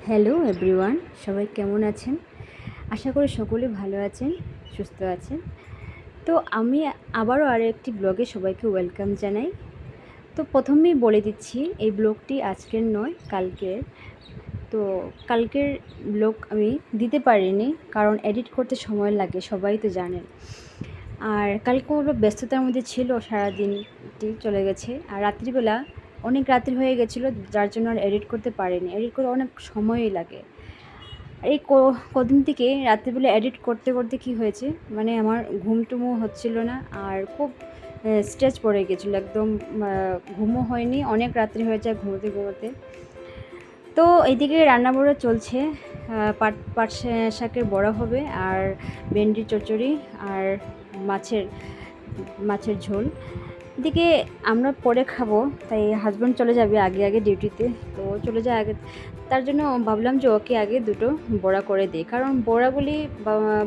Hello everyone, সবাই কেমন আছেন? আশা করি সকলে ভালো আছেন, সুস্থ আছেন। তো আমি আবারও আরও একটি ব্লগে সবাইকে ওয়েলকাম জানাই। তো প্রথমেই বলে দিচ্ছি, এই ব্লগটি আজকের নয়, কালকের। তো কালকের ব্লগ আমি দিতে পারিনি, কারণ এডিট করতে সময় লাগে, সবাই তো জানেন। আর কালকে ওর ব্যস্ততার মধ্যে ছিল, সারাদিনটি চলে গেছে। আর রাত্রিবেলা অনেক রাত্রি হয়ে গেছিলো, যার জন্য আর এডিট করতে পারিনি। এডিট করে অনেক সময়ই লাগে। এই কদিন থেকে রাত্রিবেলা এডিট করতে করতে কি হয়েছে, মানে আমার ঘুমটুমও হচ্ছিল না, আর খুব স্ট্রেস পড়ে গেছিলো, একদম ঘুমও হয়নি, অনেক রাত্রি হয়ে যায় ঘুমোতে ঘুমোতে। তো এইদিকে রান্নাবাড়া চলছে, পাট শাকের বড়া হবে, আর ভেন্ডির চচ্চড়ি, আর মাছের ঝোল। এদিকে আমরা পরে খাবো, তাই হাজব্যান্ড চলে যাবে আগে আগে ডিউটিতে, তো চলে যায় আগে। তার জন্য ভাবলাম যে ওকে আগে দুটো বড়া করে দিই, কারণ বড়াগুলি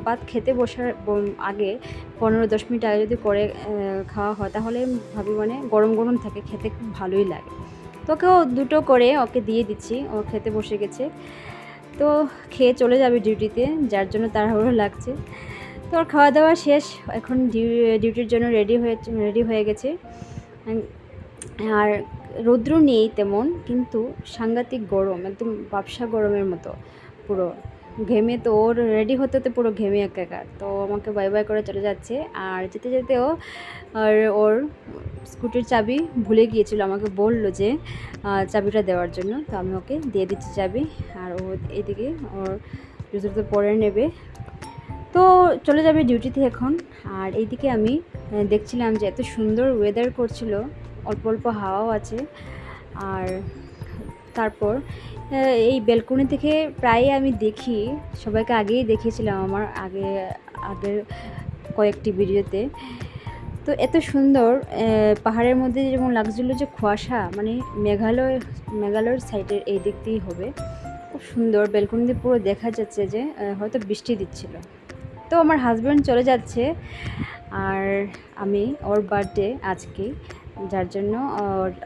ভাত খেতে বসার আগে 15-10 মিনিট আগে যদি করে খাওয়া হয়, তাহলে ভাবি মানে গরম গরম থাকে, খেতে খুব ভালোই লাগে। তোকেও দুটো করে ওকে দিয়ে দিচ্ছি, ও খেতে বসে গেছে। তো খেয়ে চলে যাবে ডিউটিতে, যার জন্য তাড়াহুড়ো লাগছে। তো ওর খাওয়া দাওয়া শেষ, এখন ডিউটির জন্য রেডি হয়ে গেছে। আর রৌদ্র নেই তেমন, কিন্তু সাংঘাতিক গরম, একদম ব্যবসা গরমের মতো, পুরো ঘেমে। তো ওর রেডি হতে হতে পুরো ঘেমে একাকার। তো আমাকে বাই বাই করে চলে যাচ্ছে। আর যেতে যেতেও আর ওর স্কুটির চাবি ভুলে গিয়েছিল, আমাকে বলল যে চাবিটা দেওয়ার জন্য। তো আমি ওকে দিয়ে দিচ্ছি চাবি, আর ও এদিকে ওর জুতো পরে নেবে। তো চলে যাবে ডিউটিতে এখন। আর এইদিকে আমি দেখছিলাম যে এত সুন্দর ওয়েদার করছিল, অল্প অল্প হাওয়াও আছে। আর তারপর এই ব্যালকনি থেকে প্রায় আমি দেখি, সবাইকে আগেই দেখিয়েছিলাম আমার আগের কয়েকটি ভিডিওতে। তো এত সুন্দর পাহাড়ের মধ্যে যেমন লাগছিল যে কুয়াশা, মানে মেঘালয়ের সাইডের এই দিক দিয়েই হবে। খুব সুন্দর, ব্যালকনিতে পুরো দেখা যাচ্ছে যে হয়তো বৃষ্টি দিচ্ছিল। তো আমার হাজব্যান্ড চলে যাচ্ছে, আর আমি ওর বার্থডে আজকে, যার জন্য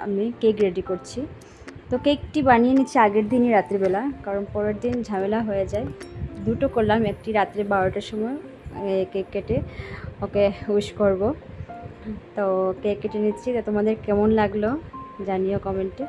আমি কেক রেডি করছি। তো কেকটি বানিয়ে নিচ্ছি আগের দিনই রাত্রিবেলা, কারণ পরের দিন ঝামেলা হয়ে যায়। দুটো করলাম, একটি রাত্রে 12টার সময় কেক কেটে ওকে উইশ করব। তো কেক কেটে নিচ্ছি। তো তোমাদের কেমন লাগলো জানিও কমেন্টে।